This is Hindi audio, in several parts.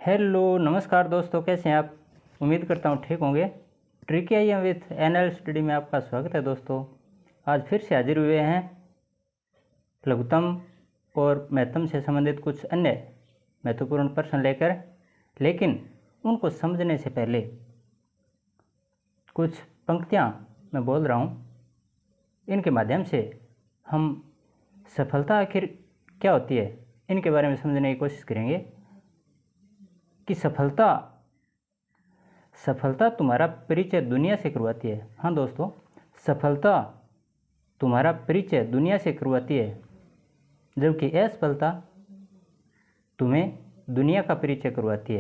हेलो नमस्कार दोस्तों, कैसे हैं आप। उम्मीद करता हूँ ठीक होंगे। Tricky I am with NL study में आपका स्वागत है दोस्तों। आज फिर से हाजिर हुए हैं लघुत्तम और महत्तम से संबंधित कुछ अन्य महत्वपूर्ण प्रश्न लेकर, लेकिन उनको समझने से पहले कुछ पंक्तियाँ मैं बोल रहा हूँ, इनके माध्यम से हम सफलता आखिर क्या होती है इनके बारे में समझने की कोशिश करेंगे कि सफलता तुम्हारा परिचय दुनिया से करवाती है। हाँ दोस्तों, सफलता तुम्हारा परिचय दुनिया से करवाती है, जबकि असफलता तुम्हें दुनिया का परिचय करवाती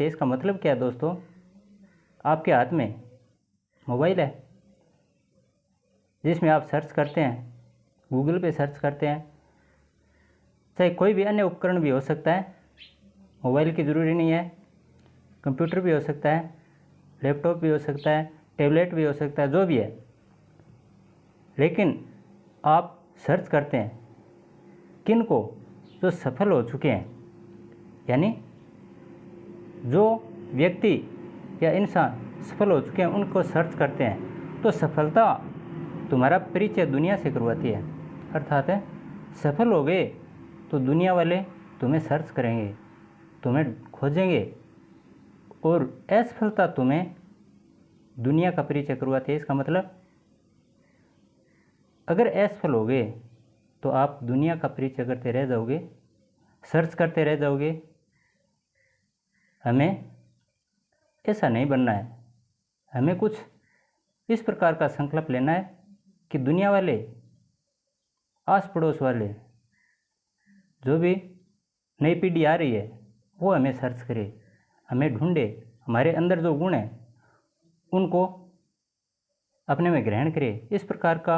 है। इसका मतलब क्या है दोस्तों? आपके हाथ में मोबाइल है जिसमें आप सर्च करते हैं, गूगल पे सर्च करते हैं, चाहे कोई भी अन्य उपकरण भी हो सकता है, मोबाइल की ज़रूरी नहीं है, कंप्यूटर भी हो सकता है, लैपटॉप भी हो सकता है, टैबलेट भी हो सकता है, जो भी है, लेकिन आप सर्च करते हैं किन को? जो सफल हो चुके हैं, यानी जो व्यक्ति या इंसान सफल हो चुके हैं उनको सर्च करते हैं। तो सफलता तुम्हारा परिचय दुनिया से करवाती है, अर्थात है सफल हो गए तो दुनिया वाले तुम्हें सर्च करेंगे, तुम्हें खोजेंगे, और असफलता तुम्हें दुनिया का परिचय करवाती है। इसका मतलब अगर असफल हो गए तो आप दुनिया का परिचय करते रह जाओगे, सर्च करते रह जाओगे। हमें ऐसा नहीं बनना है, हमें कुछ इस प्रकार का संकल्प लेना है कि दुनिया वाले, आस पड़ोस वाले, जो भी नई पीढ़ी आ रही है वो हमें सर्च करे, हमें ढूंढे, हमारे अंदर जो गुण हैं उनको अपने में ग्रहण करे। इस प्रकार का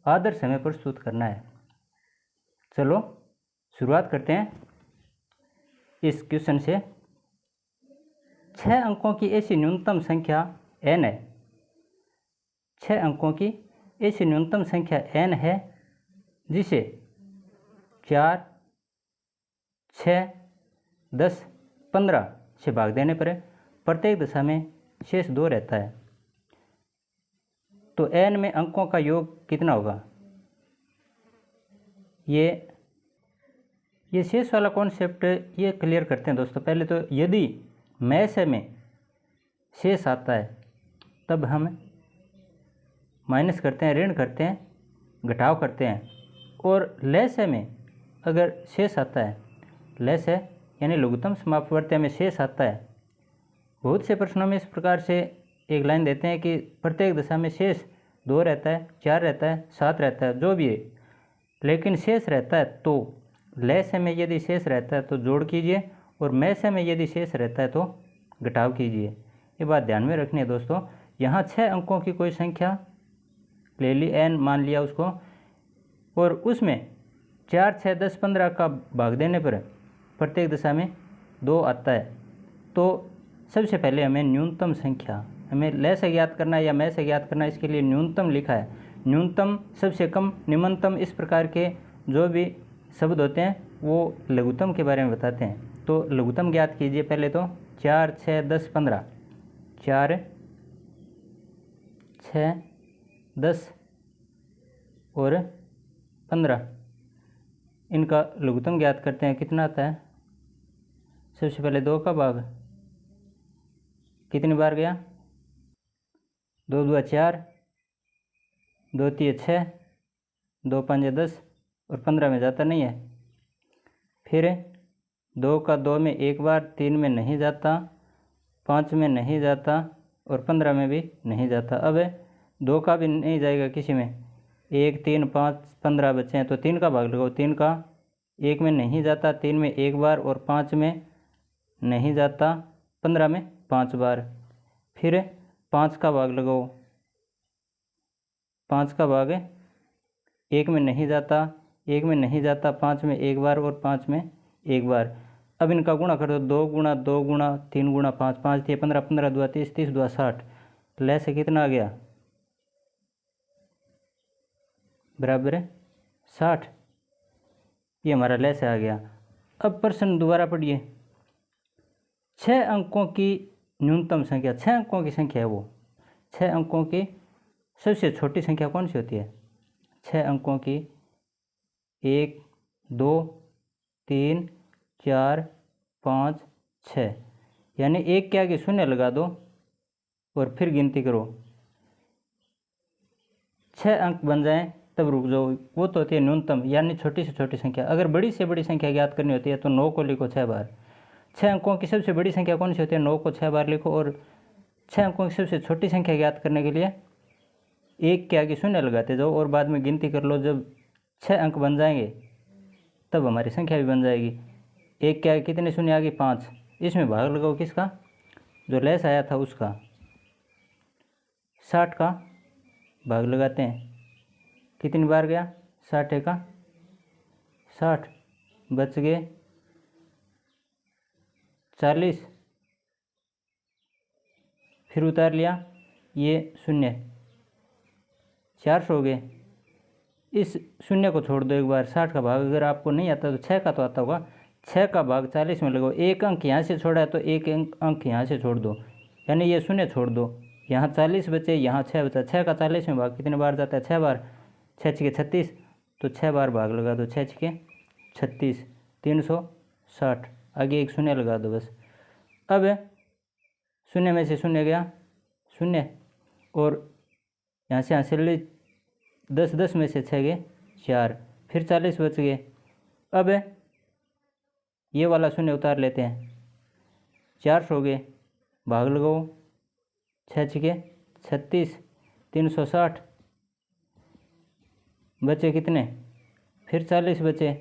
आदर्श हमें प्रस्तुत करना है। चलो शुरुआत करते हैं इस क्वेश्चन से। 6 अंकों की ऐसी न्यूनतम संख्या n है। 6 अंकों की ऐसी न्यूनतम संख्या n है जिसे 4, 6, 10, 15 से भाग देने पर प्रत्येक दशा में शेष 2 रहता है। तो n में अंकों का योग कितना होगा? ये शेष वाला कॉन्सेप्ट ये क्लियर करते हैं दोस्तों। पहले तो यदि मैसे में शेष आता है तब हम माइनस करते हैं, ऋण करते हैं, घटाव करते हैं। और लैसे में अगर शेष आता है, लैसे यानी लघुत्तम समापवर्त्य में शेष आता है, बहुत से प्रश्नों में इस प्रकार से एक लाइन देते हैं कि प्रत्येक दशा में शेष 2 रहता है, 4 रहता है, 7 रहता है, जो भी है, लेकिन शेष रहता है। तो लैसे में यदि शेष रहता है तो जोड़ कीजिए, और मैसे में यदि शेष रहता है तो घटाव कीजिए। ये बात ध्यान में रखनी है दोस्तों। यहाँ 6 अंकों की कोई संख्या ले ली, n मान लिया उसको, और उसमें 4, 6, 10, 15 का भाग देने पर प्रत्येक दशा में 2 आता है। तो सबसे पहले हमें न्यूनतम संख्या, हमें लय से ज्ञात करना है या मैं से ज्ञात करना है, इसके लिए न्यूनतम लिखा है। न्यूनतम, सबसे कम, निम्नतम, इस प्रकार के जो भी शब्द होते हैं वो लघुत्तम के बारे में बताते हैं। तो लघुत्तम ज्ञात कीजिए पहले तो। 4, 6, 10, 15, 4, 6, 10 और 15, इनका लघुत्तम ज्ञात करते हैं। कितना आता है? सबसे पहले 2 का भाग कितनी बार गया? 2 दूआ 4, 2 तिये 6, 2 पंजे 10 और 15 में जाता नहीं है। फिर 2 का 2 में एक बार, 3 में नहीं जाता, 5 में नहीं जाता और 15 में भी नहीं जाता। अब 2 का भी नहीं जाएगा किसी में। 1, 3, 5, 15 बचे हैं तो 3 का भाग लगाओ। 3 का 1 में नहीं जाता, 3 में एक बार और 5 में नहीं जाता, 15 में 5 बार। फिर 5 का भाग लगाओ। 5 का भाग 1 में नहीं जाता, 1 में नहीं जाता, 5 में एक बार और 5 में एक बार। अब इनका गुणा कर दो। 2 गुणा 2 गुणा 3 गुणा 5, 5 दिए 15, 15 दुआ 30, 30 दुआ 60। लय से कितना आ गया? बराबर है 60। ये हमारा लय से आ गया। अब प्रश्न दोबारा पढ़िए। 6 अंकों की न्यूनतम संख्या, 6 अंकों की संख्या है वो, 6 अंकों की सबसे छोटी संख्या कौन सी होती है? 6 अंकों की 1 2 3 4 5 6, यानी 1 के आगे शून्य लगा दो और फिर गिनती करो। 6 अंक बन जाएं तब रुक जाओ, वो तो होती है न्यूनतम यानी छोटी से छोटी संख्या। अगर बड़ी से बड़ी संख्या ज्ञात करनी होती है तो 9 को लिखो 6 बार। 6 अंकों की सबसे बड़ी संख्या कौन सी होती है? 9 को 6 बार लिखो। और 6 अंकों की सबसे छोटी संख्या ज्ञात करने के लिए 1 के आगे शून्य लगाते जाओ और बाद में गिनती कर लो। जब 6 अंक बन जाएंगे तब हमारी संख्या भी बन जाएगी। 1 के आगे कितने शून्य आ गए? 5। इसमें भाग लगाओ किसका? जो लेस आया था उसका। 60 का भाग लगाते हैं, कितनी बार गया? 60 का 60, बच गए 40, फिर उतार लिया ये शून्य, 400 हो गए। इस शून्य को छोड़ दो एक बार। 60 का भाग अगर आपको नहीं आता तो 6 का तो आता होगा। 6 का भाग 40 में लगाओ। 1 अंक यहाँ से छोड़ा है तो 1 अंक यहाँ से छोड़ दो, यानी ये शून्य छोड़ दो। यहाँ 40 बचे, यहाँ 6 बचा। 6 का 40 में भाग कितने बार जाता है? 6 बार। 6 छके 36, तो 6 बार भाग लगा दो। 6 छके 36, 360, आगे एक शून्य लगा दो बस। अब शून्य में से शून्य गया शून्य, और यहाँ से ले 10, 10 में से 6 गए 4, फिर 40 बच गए। अब ये वाला शून्य उतार लेते हैं, 400 हो गए, भाग लगाओ। 6 छके 36, 360, बचे कितने? फिर 40 बचे,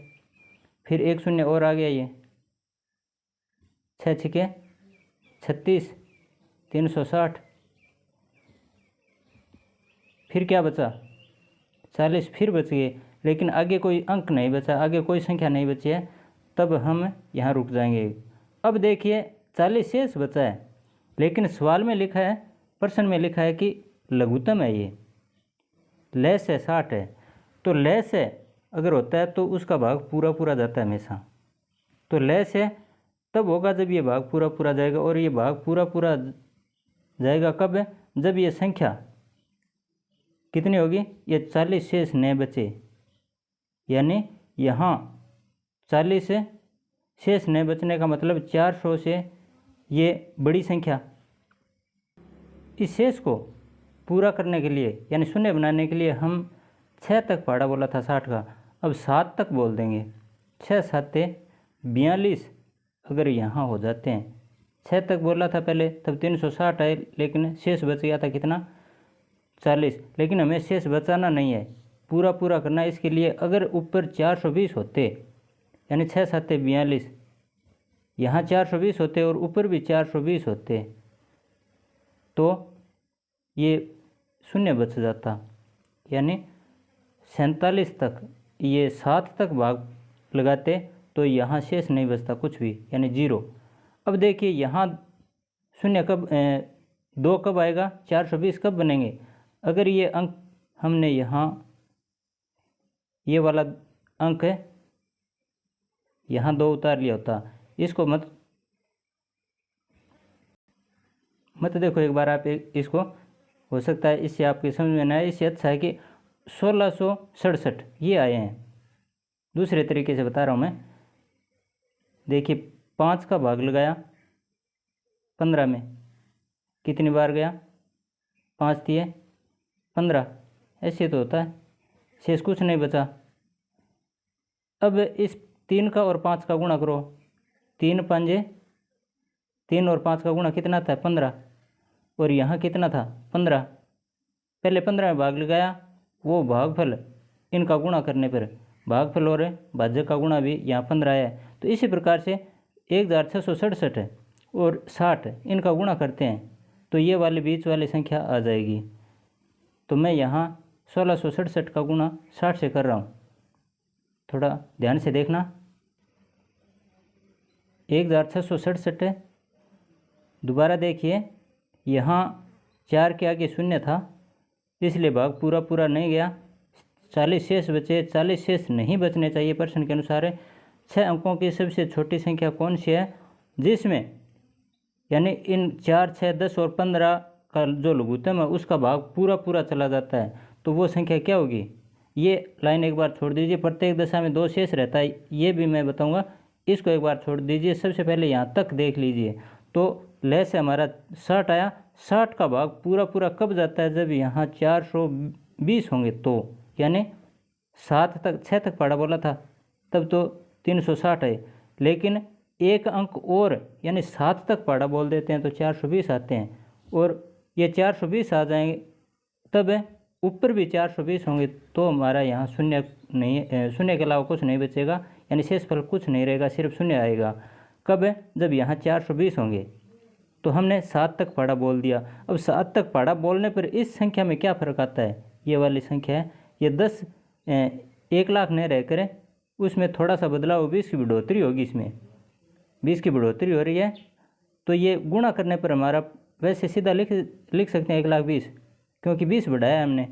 फिर एक शून्य और आ गया ये। 6 छके 36, 360, फिर क्या बचा? 40, फिर बच गए, लेकिन आगे कोई अंक नहीं बचा, आगे कोई संख्या नहीं बची है, तब हम यहाँ रुक जाएंगे। अब देखिए 40 शेष बचा है, लेकिन सवाल में लिखा है, प्रश्न में लिखा है कि लघुत्तम है ये, लेस है 60 है। तो लेस है अगर होता है तो उसका भाग पूरा पूरा जाता है हमेशा। तो लेस है तब होगा जब ये भाग पूरा पूरा जाएगा, और ये भाग पूरा पूरा जाएगा कब? जब ये संख्या कितनी होगी? ये 40 शेष नए बचे, यानी यहाँ 40 शेष नए बचने का मतलब 400 से ये बड़ी संख्या। इस शेष को पूरा करने के लिए यानी शून्य बनाने के लिए हम 6 तक पहाड़ा बोला था 60 का, अब 7 तक बोल देंगे। 6 7 42 अगर यहाँ हो जाते हैं, 6 तक बोला था पहले तब 360 आए, लेकिन शेष बच गया था कितना? 40। लेकिन हमें शेष बचाना नहीं है, पूरा पूरा करना है। इसके लिए अगर ऊपर 420 होते, यानी 6 7 42, यहाँ 420 होते और ऊपर भी 420 होते, तो ये शून्य बच जाता, यानी 47 तक। ये 7 तक भाग लगाते तो यहाँ शेष नहीं बचता कुछ भी, यानी 0। अब देखिए यहाँ शून्य कब 2 कब आएगा? 420 कब बनेंगे? अगर ये अंक हमने यहाँ ये वाला अंक है यहाँ 2 उतार लिया होता, इसको मत देखो एक बार आप इसको, हो सकता है इससे आपके समझ में ना आए। इससे अच्छा है कि 1667 ये आए हैं। दूसरे तरीके से बता रहा हूँ मैं। देखिए 5 का भाग लगाया 15 में, कितनी बार गया? 5 दिए 15, ऐसे तो होता है, शेष कुछ नहीं बचा। अब इस 3 का और 5 का गुणा करो, 3 पंजे 3 और 5 का गुणा कितना था? 15, और यहाँ कितना था? 15। पहले 15 में भाग लगाया, वो भागफल इनका गुणा करने पर भागफल और भाजक का गुणा भी यहाँ 15 आया है। तो इसी प्रकार से 1667 और 60 इनका गुणा करते हैं तो ये वाली बीच वाली संख्या आ जाएगी। तो मैं यहाँ 1667 का गुणा 60 से कर रहा हूँ, थोड़ा ध्यान से देखना। 1667, दोबारा देखिए यहाँ 4 के आगे शून्य था इसलिए भाग पूरा पूरा नहीं गया, 40 शेष बचे। 40 शेष नहीं बचने चाहिए प्रश्न के अनुसार, 6 अंकों की सबसे छोटी संख्या कौन सी है, जिसमें यानी इन 4, 6, 10 और 15 का जो लघुत्तम है उसका भाग पूरा पूरा चला जाता है, तो वो संख्या क्या होगी। ये लाइन एक बार छोड़ दीजिए, प्रत्येक दशा में 2 शेष रहता है, ये भी मैं बताऊंगा, इसको एक बार छोड़ दीजिए। सबसे पहले यहाँ तक देख लीजिए, तो लय से हमारा 60 आया, 60 का भाग पूरा पूरा कब जाता है, जब यहाँ 420 होंगे तो, यानी 7 तक 6 तक पढ़ा बोला था तब तो 360 है, लेकिन एक अंक और यानी 7 तक पढ़ा बोल देते हैं तो 420 आते हैं, और ये 420 आ जाएंगे तब ऊपर भी 420 होंगे, तो हमारा यहाँ शून्य नहीं, शून्य के अलावा कुछ नहीं बचेगा, यानी शेषफल कुछ नहीं रहेगा, सिर्फ शून्य आएगा। कब है, जब यहाँ 420 होंगे। तो हमने 7 तक पढ़ा बोल दिया। अब 7 तक पढ़ा बोलने पर इस संख्या में क्या फ़र्क आता है, ये वाली संख्या है, ये 10 1 लाख नहीं रह कर उसमें थोड़ा सा बदलाव, 20 की बढ़ोतरी होगी, इसमें 20 की बढ़ोतरी हो रही है, तो ये गुणा करने पर हमारा वैसे सीधा लिख सकते हैं 1,20,000, क्योंकि 20 बढ़ाया हमने।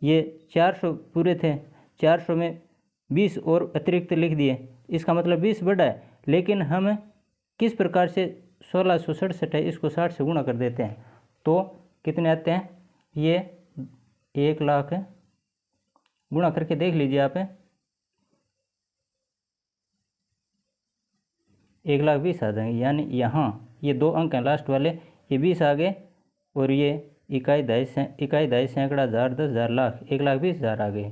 ये 400 पूरे थे, 400 में 20 और अतिरिक्त लिख दिए, इसका मतलब 20 बढ़ा है। लेकिन हम किस प्रकार से 1667 है, इसको 60 से गुणा कर देते हैं, तो कितने आते हैं, ये 1 लाख है, गुणा करके देख लीजिए आप, 1,20,000 आ जाएंगे। यानी यहाँ ये 2 अंक हैं लास्ट वाले, ये 20 आ गए, और ये इकाई दहाई सैकड़ा हज़ार 10,000 लाख 1,20,000 आ गए।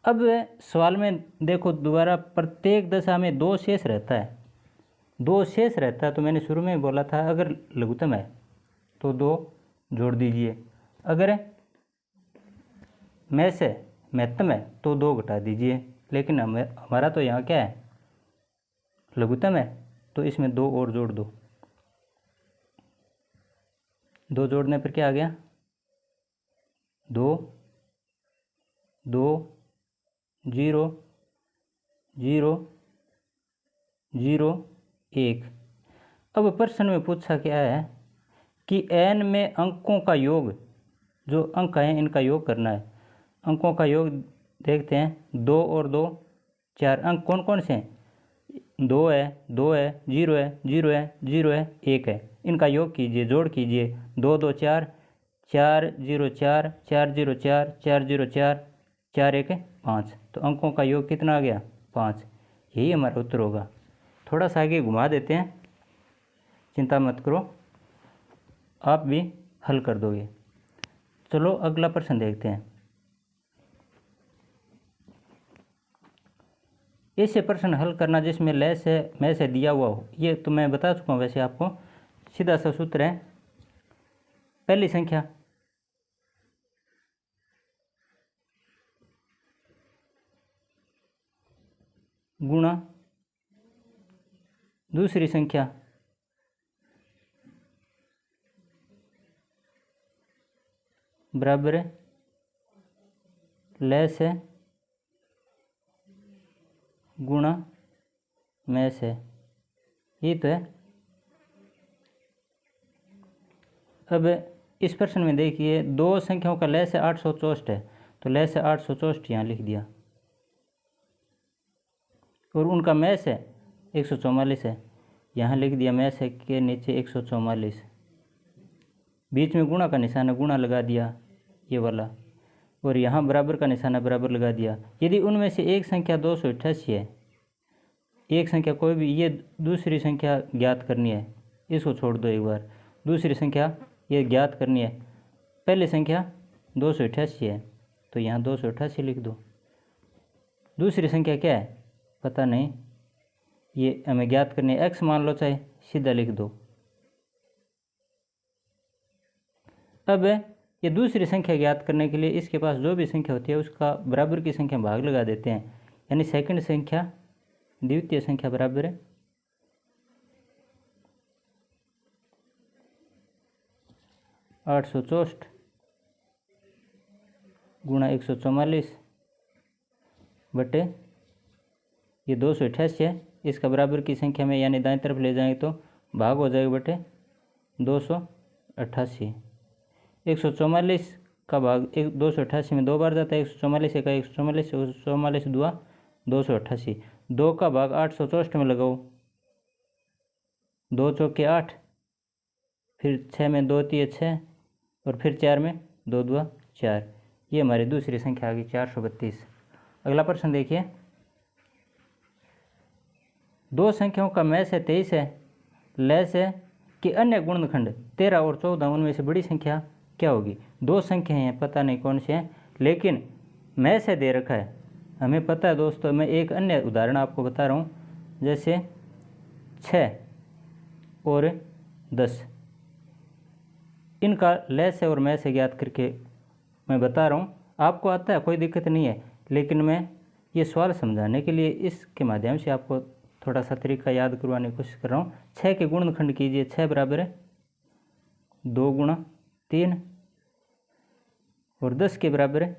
अब सवाल में देखो दोबारा, प्रत्येक दशा में 2 शेष रहता है, 2 शेष रहता है, तो मैंने शुरू में बोला था अगर लघुत्तम है तो 2 जोड़ दीजिए, अगर में से महत्तम है तो 2 घटा दीजिए। लेकिन हमारा तो यहाँ क्या है, लघुत्तम है, तो इसमें 2 और जोड़ दो, 2 जोड़ने पर क्या आ गया, 2 2 0 0 0 1। अब प्रश्न में पूछा क्या है कि n में अंकों का योग, जो अंक हैं इनका योग करना है। अंकों का योग देखते हैं, 2 और 2 4 अंक कौन कौन से हैं, 2 है 2 है 0 है 0 है 0 है 1 है, इनका योग कीजिए, जोड़ कीजिए, 2 2 4 4 0 4 4 0 4 4 0 4 4 1 5, तो अंकों का योग कितना आ गया, 5। यही हमारा उत्तर होगा। थोड़ा सा आगे घुमा देते हैं, चिंता मत करो, आप भी हल कर दोगे। चलो अगला प्रश्न देखते हैं। ऐसे प्रश्न हल करना जिसमें लय से मैं से दिया हुआ हो, ये तो मैं बता चुका हूँ वैसे आपको, सीधा सा सूत्र है, पहली संख्या गुणा दूसरी संख्या बराबर लय से गुणा में से, ये तो है। अब इस प्रश्न में देखिए, 2 संख्याओं का लय से 864 है, तो लय से 864 यहाँ लिख दिया, और उनका में से 144 है, यहाँ लिख दिया में से के नीचे 144, बीच में गुणा का निशान है, गुणा लगा दिया ये वाला, और यहाँ बराबर का निशान है, बराबर लगा दिया। यदि उनमें से एक संख्या 288 है, एक संख्या कोई भी, ये दूसरी संख्या ज्ञात करनी है, इसको छोड़ दो एक बार, दूसरी संख्या ये ज्ञात करनी है, पहली संख्या 288 है, तो यहाँ 288 लिख दो। दूसरी संख्या क्या है पता नहीं, ये हमें ज्ञात करनी है, x मान लो चाहे, सीधा लिख दो। अब ये दूसरी संख्या ज्ञात करने के लिए इसके पास जो भी संख्या होती है उसका बराबर की संख्या भाग लगा देते हैं, यानी सेकंड संख्या द्वितीय संख्या बराबर है 864 गुणा 144 बटे ये 288 है, इसका बराबर की संख्या में यानी दाएं तरफ ले जाएंगे तो भाग हो जाएगा बटे 288। 144 का भाग 288 में 2 बार जाता है, 144 का 144 2 288। 2 का भाग 864 में लगाओ, 2 चौके 8, फिर 6 में 2 तिये 6 और फिर 4 में 2 दुआ 4। ये हमारी दूसरी संख्या आ गई 432। अगला प्रश्न देखिए, दो संख्याओं का मैस है 23 है, लैस है कि अन्य गुणनखंड 13 और 14, उनमें से बड़ी संख्या क्या होगी। दो संख्याएं हैं, पता नहीं कौन सी हैं, लेकिन मैस है दे रखा है, हमें पता है दोस्तों। मैं एक अन्य उदाहरण आपको बता रहा हूँ, जैसे 6 और 10, इनका लैस है और मैस है ज्ञात करके मैं बता रहा हूँ। आपको आता है, कोई दिक्कत नहीं है, लेकिन मैं ये सवाल समझाने के लिए इसके माध्यम से आपको थोड़ा सा तरीका याद करवाने की कोशिश कर रहा हूँ। 6 के गुणनखंड कीजिए, 6 बराबर है 2 गुणा 3, और 10 के बराबर है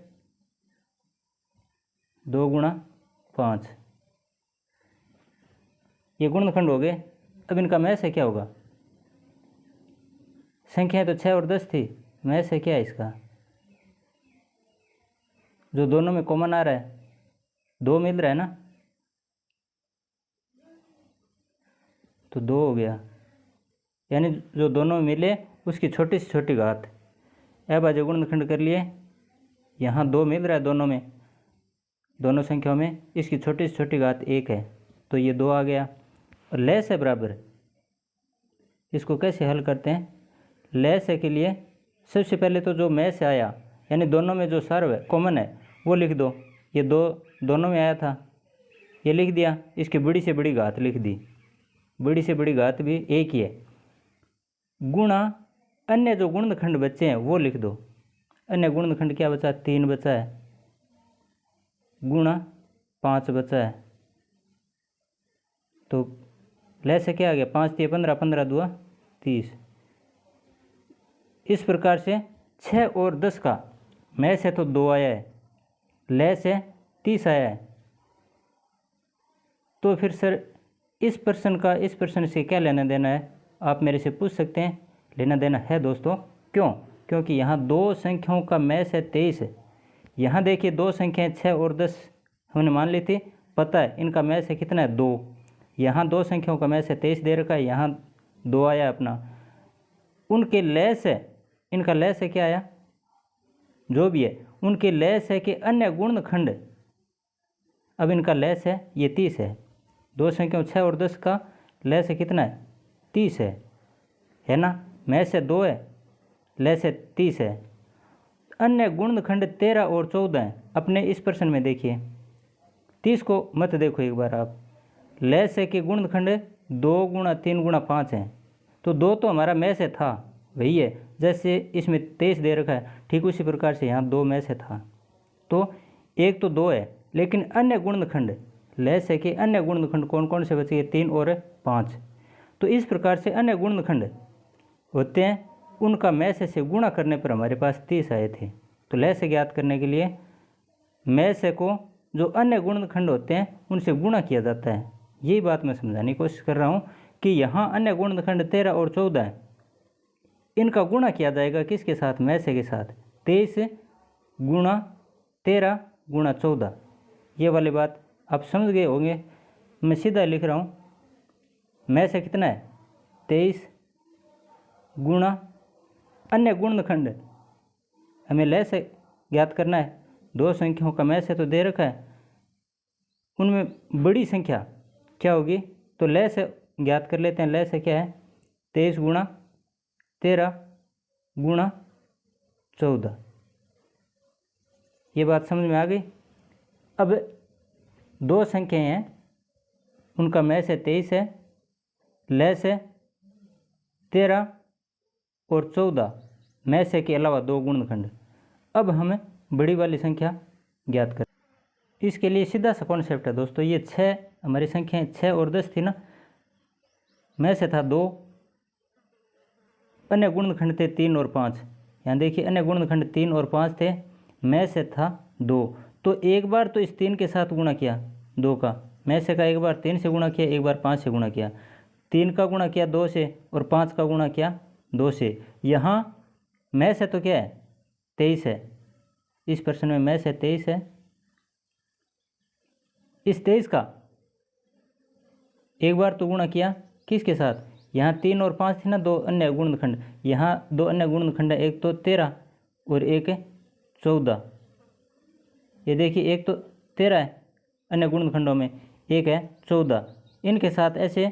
2 गुणा 5। ये गुणनखंड हो गए। अब इनका मैस है क्या होगा। संख्याएं तो 6 और 10 थी, मैस है क्या है इसका, जो दोनों में कॉमन आ रहा है, 2 मिल रहा है ना, तो 2 हो गया, यानी जो दोनों में मिले उसकी छोटी से छोटी घात। अब आज गुणनखंड कर लिए, यहाँ 2 मिल रहा है दोनों में, दोनों संख्याओं में, इसकी छोटी से छोटी घात 1 है, तो ये 2 आ गया। और लैस है बराबर, इसको कैसे हल करते हैं। लैस है के लिए सबसे पहले तो जो मैस से आया, यानी दोनों में जो सर्व है कॉमन है, वो लिख दो। ये 2 दोनों में आया था, ये लिख दिया, इसकी बड़ी से बड़ी घात लिख दी, बड़ी से बड़ी घात भी 1 ही है, गुणा अन्य जो गुणनखंड बचे हैं वो लिख दो। अन्य गुणनखंड क्या बचा, 3 बचा है, गुणा 5 बचा है, तो लैस से क्या आ गया, 5 तिये 15, 15 दुआ 30। इस प्रकार से 6 और 10 का मैस है तो 2 आया है, लैस है 30 आया है। तो फिर सर इस प्रश्न का इस प्रश्न से क्या लेना देना है, आप मेरे से पूछ सकते हैं। लेना देना है दोस्तों, क्यों, क्योंकि यहाँ दो संख्याओं का मैस है 23 है। यहाँ देखिए दो संख्याएं 6 और 10 हमने मान ली थी, पता है इनका मैस है कितना है 2। यहाँ दो संख्याओं का मैस है 23 दे रखा है, यहाँ 2 आया अपना। उनके लैस है, इनका लैस है क्या आया, जो भी है उनके लैस है कि अन्य गुणनखंड। अब इनका लैस है ये 30 है, दो संख्याओं 6 और 10 का लैस है कितना है 30 है ना। मैस है 2 है, लैस है 30 है। अन्य गुणनखंड 13 और 14 हैं। अपने इस प्रश्न में देखिए 30 को मत देखो एक बार आप, लैस है कि गुणनखंड 2 गुणा 3 गुणा 5 है, तो 2 तो हमारा मैस है था वही है, जैसे इसमें 23 दे रखा है, ठीक उसी प्रकार से यहाँ 2 मैस है था। तो एक तो 2 है, लेकिन अन्य गुणनखंड लैस है कि अन्य गुणनखंड कौन कौन से बचे, 3 और 5। तो इस प्रकार से अन्य गुणनखंड होते हैं, उनका मैस से गुणा करने पर हमारे पास 30 आए थे। तो लैस ज्ञात करने के लिए मैस को जो अन्य गुणनखंड होते हैं उनसे गुणा किया जाता है। यही बात मैं समझाने की कोशिश कर रहा हूँ कि यहाँ अन्य गुणनखंड 13 और 14 हैं, इनका गुणा किया जाएगा किसके साथ, मैस के साथ। 23 गुणा 13 गुणा 14, ये वाली बात आप समझ गए होंगे। मैं सीधा लिख रहा हूँ, मैस कितना है 23 गुणा अन्य गुणनखंड, हमें लैस ज्ञात करना है। दो संख्याओं का मैस तो दे रखा है, उनमें बड़ी संख्या क्या होगी, तो लैस ज्ञात कर लेते हैं। लैस क्या है 23 गुणा 13 गुणा 14, ये बात समझ में आ गई। अब दो संख्याएं हैं, उनका मैस 23 है, लैस 13 और 14, मैस के अलावा दो गुणनखंड। अब हमें बड़ी वाली संख्या ज्ञात कर, इसके लिए सीधा सा कॉन्सेप्ट है दोस्तों। ये 6 हमारी संख्याएं 6 और 10 थी ना, मैस था 2, अन्य गुणनखंड थे 3 और 5। यहाँ देखिए अन्य गुणनखंड 3 और 5 थे, मैस था 2। तो एक बार तो इस 3 के साथ गुणा किया 2 का, मैस का एक बार 3 से गुणा किया, एक बार 5 से गुणा किया, 3 का गुणा किया 2 से और 5 का गुणा किया 2 से। यहाँ मैस तो क्या है 23 है, इस प्रश्न में मैस 23 है, इस 23 का एक बार तो गुणा किया किसके साथ, यहाँ 3 और 5 थे ना, दो अन्य गुणनखंड, यहाँ दो अन्य गुणनखंड है, एक तो 13 और एक 14। ये देखिए एक तो 13 है अन्य गुणनखंडों में, एक है 14, इनके साथ ऐसे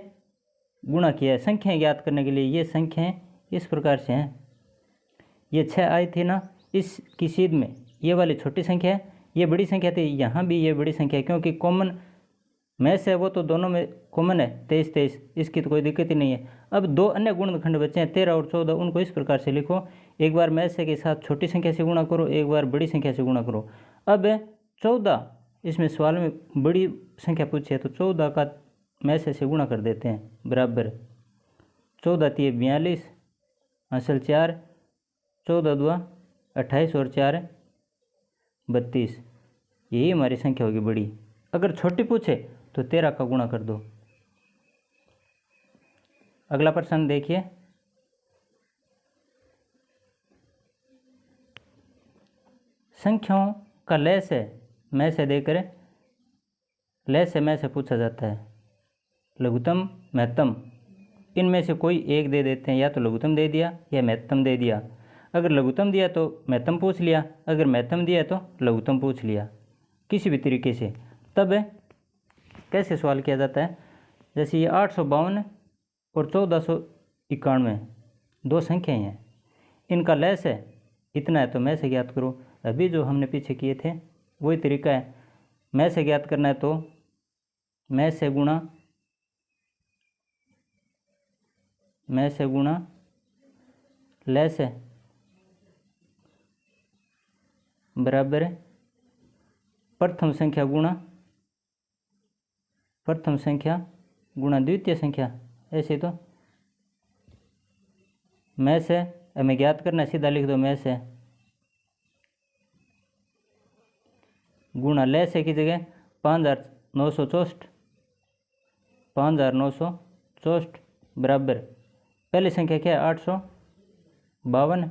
गुणा किया है। संख्याएं ज्ञात करने के लिए ये संख्याएं इस प्रकार से हैं। ये 6 आई थी ना इसकी सीध में, ये वाली छोटी संख्या है, ये बड़ी संख्या थी, यहाँ भी ये बड़ी संख्या है, क्योंकि कॉमन मैथ है वो तो दोनों में कॉमन है 23 23, इसकी तो कोई दिक्कत ही नहीं है। अब दो अन्य गुणनखंड बचे हैं 13 और 14, उनको इस प्रकार से लिखो, एक बार मैथ के साथ छोटी संख्या से गुणा करो, एक बार बड़ी संख्या से गुणा करो। अब 14, इसमें सवाल में बड़ी संख्या पूछी है तो 14 का मैथ से गुणा कर देते हैं, बराबर 14 × 42 असल 4, 14 × 2 = 28 और 4 = 32, यही हमारी संख्या होगी बड़ी। अगर छोटी पूछे तो 13 का गुणा कर दो। अगला प्रश्न देखिए, संख्याओं का लय से मैं से देकर लय से मैं से पूछा जाता है, लघुत्तम महत्तम, इनमें से कोई एक दे देते हैं, या तो लघुत्तम दे दिया या महत्तम दे दिया। अगर लघुत्तम दिया तो महत्तम पूछ लिया, अगर महत्तम दिया तो लघुत्तम पूछ लिया, किसी भी तरीके से। तब कैसे सवाल किया जाता है, जैसे ये 852 और 1491 दो संख्याएं हैं, इनका लय से इतना है तो मैं से ज्ञात करो। अभी जो हमने पीछे किए थे वही तरीका है, मैं से ज्ञात करना है तो मैं से गुणा लय से बराबर प्रथम संख्या गुणा द्वितीय संख्या। ऐसे तो मैं से हमें ज्ञात करना है, सीधा लिख दो मैं से गुणा लय से की जगह 5964 बराबर पहली संख्या क्या है 852,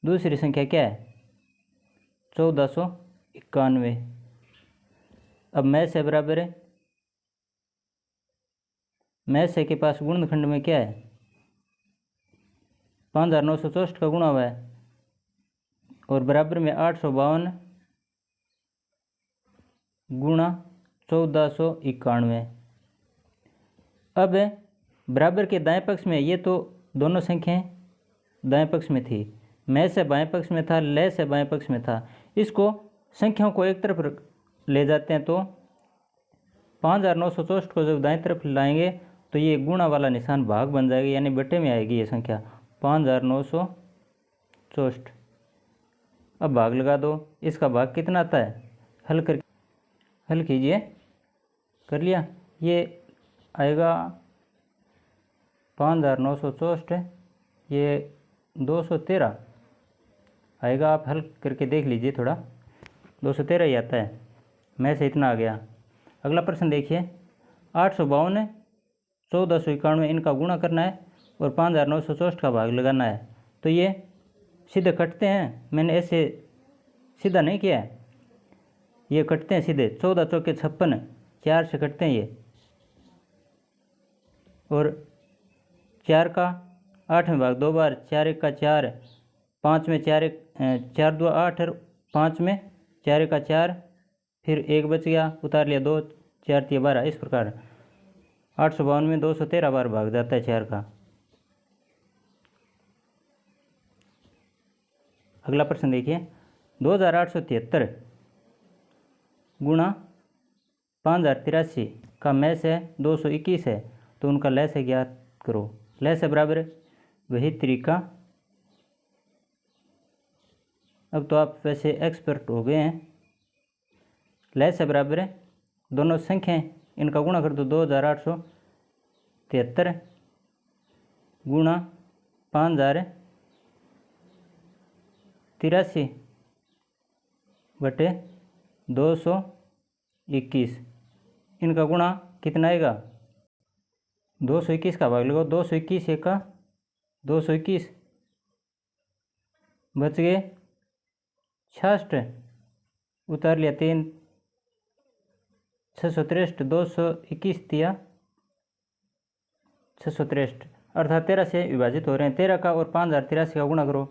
दूसरी संख्या क्या है 1491। अब मैं से बराबर है, मैं से के पास गुणनखंड में क्या है 5964 का गुणा हुआ है, और बराबर में 852 गुणा 1491। अब बराबर के दाएं पक्ष में, ये तो दोनों संख्याएं दाएं पक्ष में थी, मैं से बाएं पक्ष में था, लय से बाएं पक्ष में था, इसको संख्याओं को एक तरफ ले जाते हैं तो 5964 को जब दाएं तरफ लाएंगे तो ये गुणा वाला निशान भाग बन जाएगा, यानी बटे में आएगी ये संख्या 5964। अब भाग लगा दो, इसका भाग कितना आता है, हल कीजिए, कर लिया, ये आएगा 5964, ये 213 आएगा, आप हल करके देख लीजिए, थोड़ा 213 ही आता है, मैं से इतना आ गया। अगला प्रश्न देखिए, 852 1491 इनका गुणा करना है और 5964 का भाग लगाना है, तो ये सीधे कटते हैं, मैंने ऐसे सीधा नहीं किया है, ये कटते हैं सीधे, 14 चौके 56, 4 से कटते हैं ये, और 4 का 8 में भाग 2 बार, 4 1 का 4, 5 में 4 2 8 और 5 में 4 1 का 4, फिर 1 बच गया, उतार लिया 2, 4 3 12, इस प्रकार 852 में 213 बार भाग जाता है 4 का। अगला प्रश्न देखिए, 2873 गुणा 5083 का मैं से 221 है, तो उनका लय से ज्ञात करो। लय से बराबर वही तरीका, अब तो आप वैसे एक्सपर्ट हो गए हैं। लय से बराबर है दोनों संख्याएं, इनका गुणा कर दो, 2873 गुणा 5083 बटे 221, इनका गुणा कितना आएगा 221 का भाग लगाओ, 221 एक का 221 बच गए 66, उतार लिया 3 663 221 दिया 663 अर्थात 13 से विभाजित हो रहे हैं। 13 का और 5083 का गुणा करो।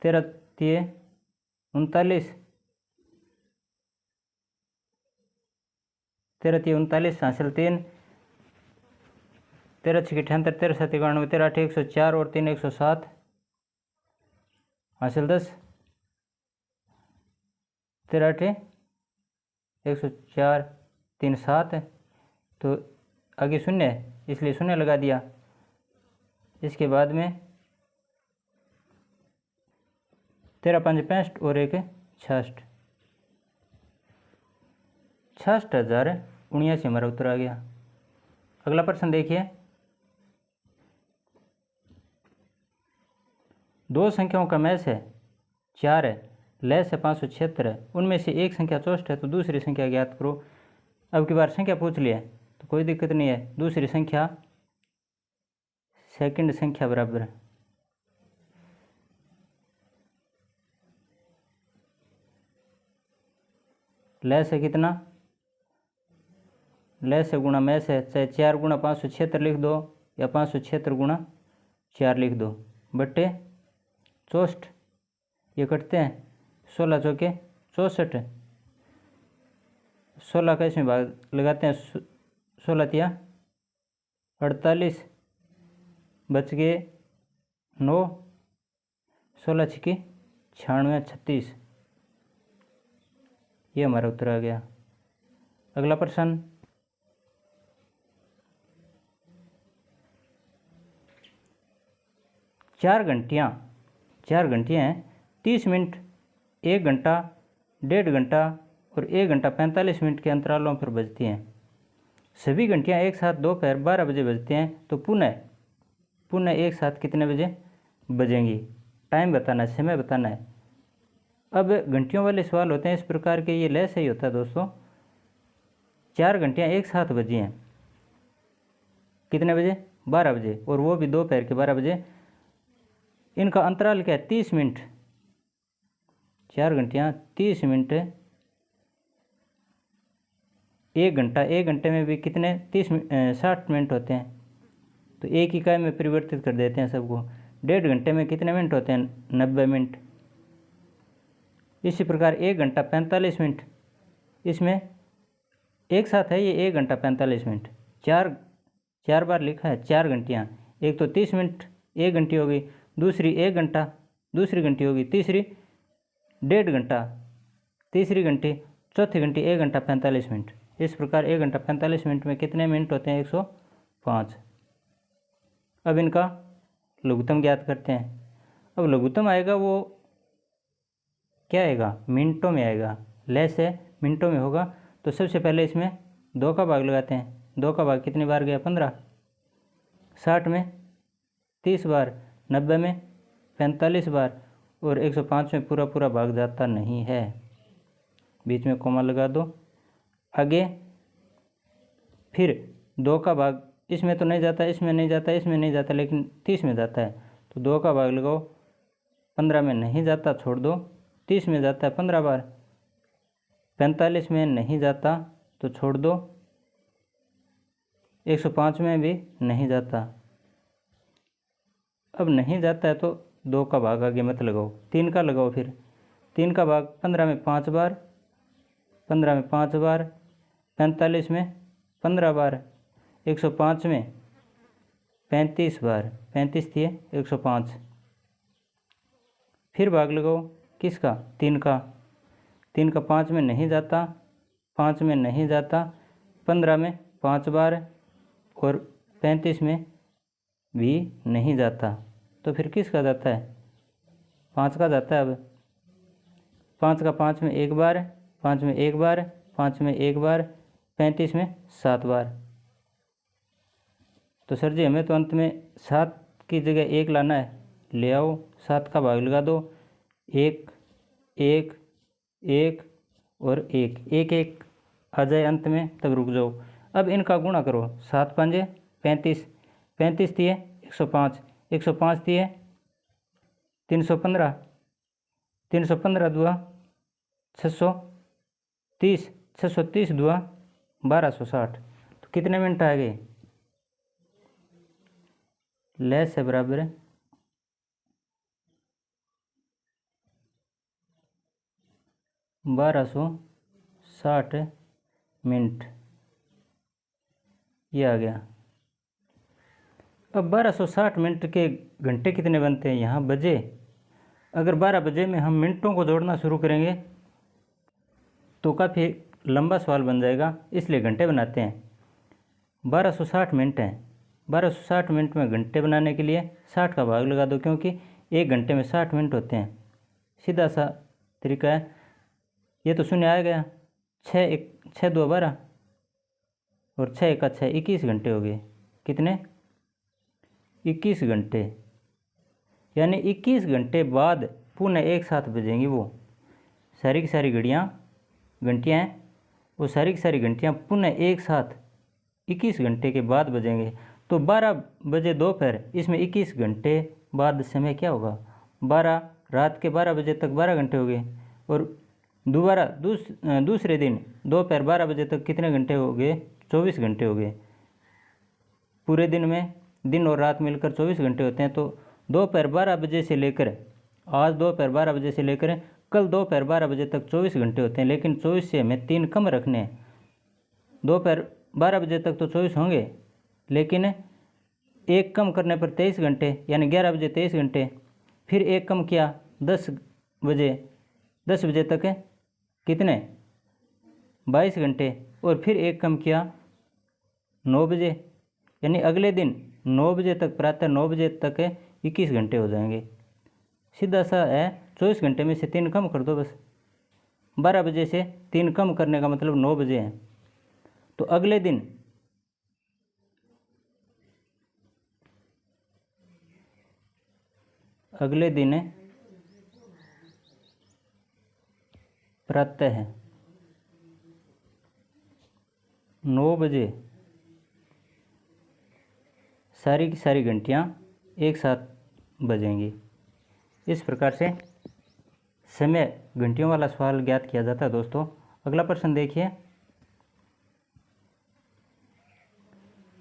13 दिए 39, 13 दिए 39 हासिल 3, 13 6 78, 13 7 91, 13 8 104 और 3 107 हासिल 10, 13 8 104 3 7 तो आगे शून्य है इसलिए शून्य लगा दिया। इसके बाद में 13 5 65 और 1 66, 66,079 हमारा उत्तर आ गया। अगला प्रश्न देखिए, दो संख्याओं का मैस है 4 है, लैस है 576 है, उनमें से एक संख्या 64 है तो दूसरी संख्या ज्ञात करो। अब की बार संख्या पूछ लिया तो कोई दिक्कत नहीं है। दूसरी संख्या सेकंड संख्या बराबर है, लैस है कितना, लैस है गुणा मैस है, चाहे 4 गुणा 576 लिख दो या 576 गुणा 4 लिख दो, बट्टे 64 ये कटते हैं, 16 चौके 64, 16 का इसमें भाग लगाते हैं, 16 तिया 48, बच गए 9, 16 छिकी 96 36, ये हमारा उत्तर आ गया। अगला प्रश्न, चार घंटियाँ हैं 30 मिनट, 1 घंटा, 1.5 घंटा और 1 घंटा 45 मिनट के अंतरालों पर बजती हैं। सभी घंटियाँ एक साथ दोपहर 12 बजे बजती हैं तो पुनः एक साथ कितने बजे बजेंगी? टाइम बताना है, समय बताना है। अब घंटियों वाले सवाल होते हैं इस प्रकार के, ये लय सही होता है दोस्तों। 4 घंटियाँ एक साथ बजी हैं, कितने बजे? 12 बजे, और वो भी दोपहर के 12 बजे। इनका अंतराल क्या है? 30 मिनट। 4 घंटियाँ 30 मिनट, 1 घंटा, 1 घंटे में भी कितने 60 मिनट होते हैं तो एक इकाई में परिवर्तित कर देते हैं सबको। 1.5 घंटे में कितने मिनट होते हैं? 90 मिनट। इसी प्रकार 1 घंटा 45 मिनट, इसमें एक साथ है ये 1 घंटा 45 मिनट, चार बार लिखा है 4 घंटियाँ। एक तो 30 मिनट 1 घंटी होगी, दूसरी 1 घंटा दूसरी घंटी होगी, तीसरी 1.5 घंटा तीसरी घंटी, चौथी घंटी 1 घंटा 45 मिनट। इस प्रकार 1 घंटा 45 मिनट में कितने मिनट होते हैं? 105। अब इनका लघुत्तम ज्ञात करते हैं। अब लघुत्तम आएगा वो क्या आएगा? मिनटों में आएगा। लय से मिनटों में होगा तो सबसे पहले इसमें 2 का भाग लगाते हैं। 2 का भाग कितनी बार गया? 15। 60 में 30 बार, 90 में 45 बार और 105 में पूरा भाग जाता नहीं है। बीच में कोमा लगा दो। आगे फिर 2 का भाग इसमें तो नहीं जाता, इसमें नहीं जाता, इसमें नहीं जाता, लेकिन 30 में जाता है तो 2 का भाग लगाओ। 15 में नहीं जाता, छोड़ दो। 30 में जाता है 15 बार। 45 में नहीं जाता तो छोड़ दो। 105 में भी नहीं जाता। अब नहीं जाता है तो 2 का भाग आगे मत लगाओ, 3 का लगाओ। फिर 3 का भाग 15 में 5 बार, 15 में 5 बार, 45 में 15 बार, 105 में 35 बार, 35 थी 105। फिर भाग लगाओ किसका? 3 का। 3 का 5 में नहीं जाता, 5 में नहीं जाता, 15 में 5 बार और 35 में भी नहीं जाता तो फिर किसका जाता है? 5 का जाता है। अब 5 का 5 में 1 बार, 5 में 1 बार, 5 में 1 बार, 35 में 7 बार। तो सर जी हमें तो अंत में 7 की जगह 1 लाना है, ले आओ। 7 का भाग लगा दो। 1 1 1 और 1 1 1 आ जाए अंत में, तब रुक जाओ। अब इनका गुणा करो। 7 पंजे 35, 35 थी 105, 105 थी 315, 315 दुआ 630, 630 दुआ 1260, तो कितने मिनट आ गए? लेस है बराबर है 1260 मिनट, ये आ गया। अब 1260 मिनट के घंटे कितने बनते हैं? यहाँ बजे, अगर 12 बजे में हम मिनटों को जोड़ना शुरू करेंगे तो काफ़ी लंबा सवाल बन जाएगा, इसलिए घंटे बनाते हैं। 1260 मिनट हैं, 1260 मिनट में घंटे बनाने के लिए 60 का भाग लगा दो, क्योंकि एक घंटे में 60 मिनट होते हैं। सीधा सा तरीका है। ये तो शून्य आ गया, 6 2 12 और 6 1 6, 21 घंटे हो गए। कितने? 21 घंटे, यानी 21 घंटे बाद पुनः एक साथ बजेंगी वो सारी की सारी घंटियाँ हैं, वो सारी की सारी घंटियाँ पुनः एक साथ 21 घंटे के बाद बजेंगे। तो 12 बजे दोपहर, इसमें 21 घंटे बाद समय क्या होगा? 12, रात के 12 बजे तक 12 घंटे हो गए, और दोबारा दूसरे दिन दोपहर 12 बजे तक कितने घंटे हो गए? 24 घंटे हो गए। पूरे दिन में दिन और रात मिलकर 24 घंटे होते हैं। तो दोपहर 12 बजे से लेकर आज दोपहर 12 बजे से लेकर कल दोपहर 12 बजे तक 24 घंटे होते हैं, लेकिन 24 से हमें 3 कम रखने हैं। दोपहर 12 बजे तक तो 24 होंगे, लेकिन एक कम करने पर 23 घंटे, यानी 11 बजे 23 घंटे। फिर एक कम किया 10 बजे तक कितने? 22 घंटे। और फिर एक कम किया 9 बजे, यानी अगले दिन 9 बजे तक, प्रातः 9 बजे तक 21 घंटे हो जाएंगे। सीधा सा है, 24 घंटे में से 3 कम कर दो बस। 12 बजे से 3 कम करने का मतलब 9 बजे है। तो अगले दिन प्रातः है 9 बजे सारी की सारी घंटियाँ एक साथ बजेंगी। इस प्रकार से समय घंटियों वाला सवाल ज्ञात किया जाता है दोस्तों। अगला प्रश्न देखिए,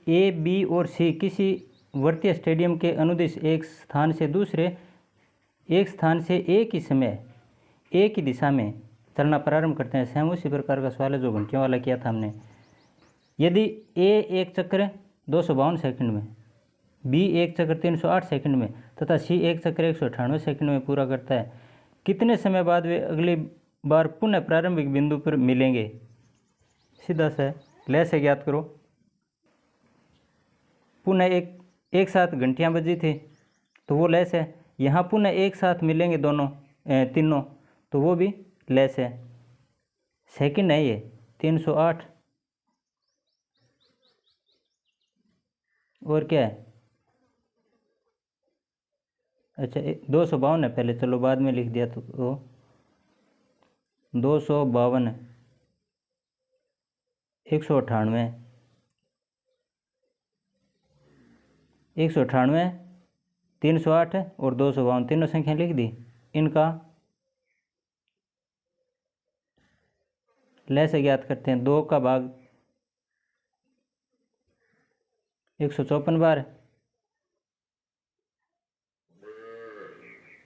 ए, बी और सी किसी वर्तीय स्टेडियम के अनुदिश एक स्थान से एक ही समय एक ही दिशा में चलना प्रारंभ करते हैं। सेम उसी प्रकार का सवाल है जो घंटियों वाला किया था हमने। यदि ए एक चक्र 252 सेकंड में, बी एक चक्र 308 सेकंड में तथा सी एक चक्र 198 सेकंड में पूरा करता है, कितने समय बाद वे अगली बार पुनः प्रारंभिक बिंदु पर मिलेंगे? सीधा सा लय से ज्ञात करो। पुनः एक साथ घंटियाँ बजी थी तो वो लैस है। यहाँ पुनः एक साथ मिलेंगे दोनों तीनों, तो वो भी लैस है। सेकंड है ये 308, और क्या है? अच्छा 252 है पहले, चलो बाद में लिख दिया तो 252, 198, 308 और 252 तीनों संख्या लिख दी। इनका लय से ज्ञात करते हैं। 2 का भाग 154 बार,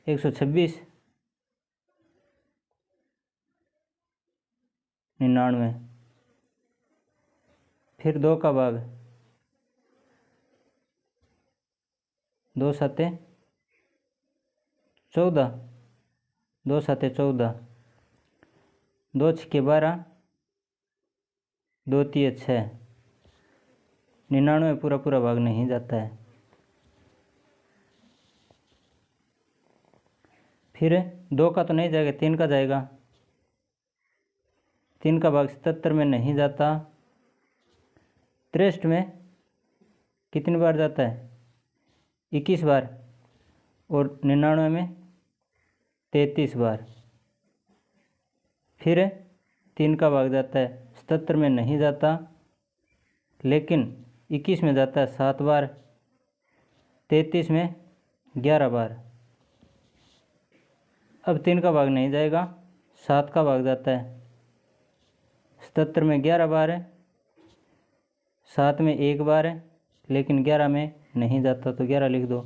126, 99, फिर 2 का भाग 2 7 14, 2 7 14, 2 6 12, 2 3 6, 99 पूरा भाग नहीं जाता है। फिर 2 का तो नहीं जाएगा, 3 का जाएगा। 3 का भाग 77 में नहीं जाता। 63 में कितनी बार जाता है? 21 बार। और 99 में 33 बार। फिर 3 का भाग जाता है 77 में नहीं जाता, लेकिन 21 में जाता है 7 बार, 33 में 11 बार। अब 3 का भाग नहीं जाएगा, 7 का भाग जाता है 77 में 11 बार है, 7 में 1 बार है, लेकिन 11 में नहीं जाता तो 11 लिख दो।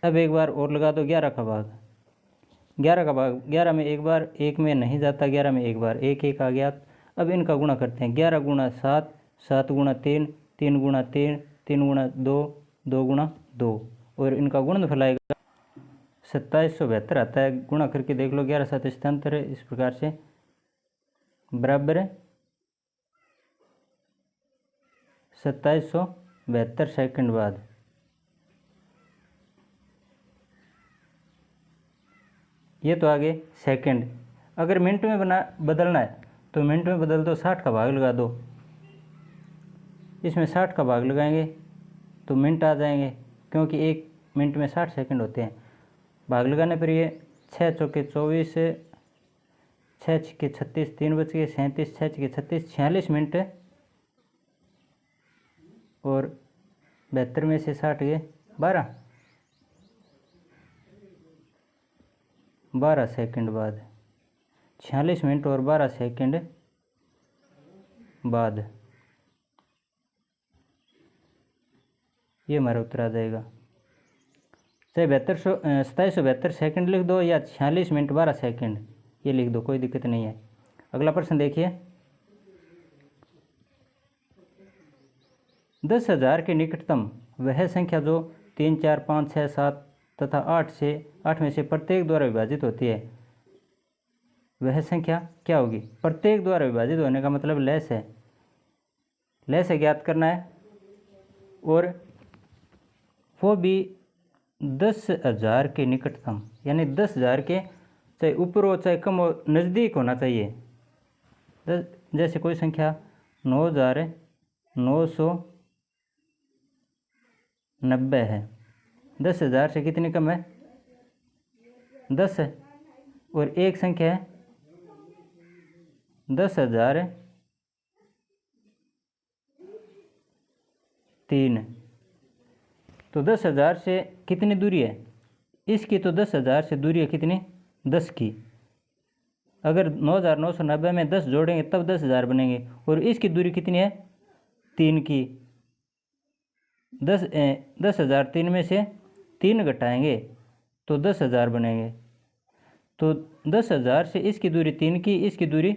अब एक बार और लगा दो 11 का भाग, 11 का भाग 11 में 1 बार, 1 में नहीं जाता, 11 में 1 बार, 1 1 आ गया। अब इनका गुणा करते हैं, 11 गुणा 7, 7 गुणा 3, 3 गुणा 3, 3 गुणा 2, 2 गुणा 2, और इनका गुणनफल आएगा 2772 आता है। गुणा करके देख लो, 11 7 77 है, इस प्रकार से बराबर है 2772 सेकंड बाद। ये तो आगे सेकंड। अगर मिनट में बदलना है तो मिनट में बदल दो, 60 का भाग लगा दो, इसमें 60 का भाग लगाएंगे तो मिनट आ जाएंगे, क्योंकि 1 मिनट में 60 सेकंड होते हैं। भाग लगाने पर ये 6 चौके 24, 6 छक्के 36, 3 बच गए 37, 6 छक्के 36, 46 मिनट, और 72 में से 60 गए 12 सेकंड बाद, 46 मिनट और 12 सेकंड बाद ये हमारा उत्तर आ जाएगा। चाहे 2772 सेकंड लिख दो या 46 मिनट 12 सेकंड ये लिख दो, कोई दिक्कत नहीं है। अगला प्रश्न देखिए, 10,000 के निकटतम वह संख्या जो 3 4 5 6 7 तथा 8 में से प्रत्येक द्वारा विभाजित होती है, वह संख्या क्या होगी? प्रत्येक द्वारा विभाजित होने का मतलब लेस है, लेस है ज्ञात करना है, और वो भी 10,000 के निकटतम, यानी 10,000 के चाहे ऊपर हो चाहे कम हो, नज़दीक होना चाहिए। जैसे कोई संख्या 9,990 है, 10,000 से कितनी कम है? 10 है, और एक संख्या है 10,003, तो 10,000 से कितनी दूरी है इसकी? तो 10,000 से दूरी है कितनी? 10 की। अगर 9,990 में 10 जोड़ेंगे तब 10,000 बनेंगे, और इसकी दूरी कितनी है? 3 की। 10,000 3 में से 3 घटाएंगे तो 10,000 बनेंगे, तो 10,000 से इसकी दूरी 3 की, इसकी दूरी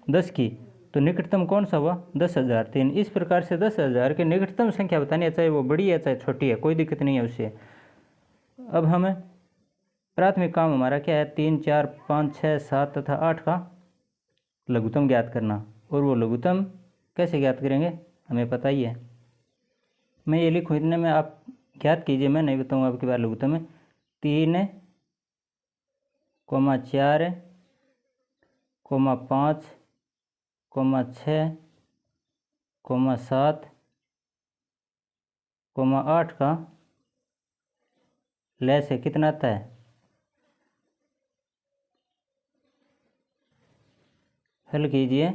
10 की, तो निकटतम कौन सा हुआ? 10,003। इस प्रकार से 10,000 की निकटतम संख्या बतानी है, चाहे वो बड़ी है चाहे छोटी है, कोई दिक्कत नहीं है उससे। अब हमें प्राथमिक काम हमारा क्या है? 3 4 5 6 7 तथा 8 का लघुत्तम ज्ञात करना, और वो लघुत्तम कैसे ज्ञात करेंगे हमें पता ही है। मैं ये लिखूँ, इतने में आप ज्ञात कीजिए, मैं नहीं बताऊँगा आपकी बार लघुत्तम में। 3, 4, 5, 6, 7, 8 का लेस है कितना आता है? हल कीजिए,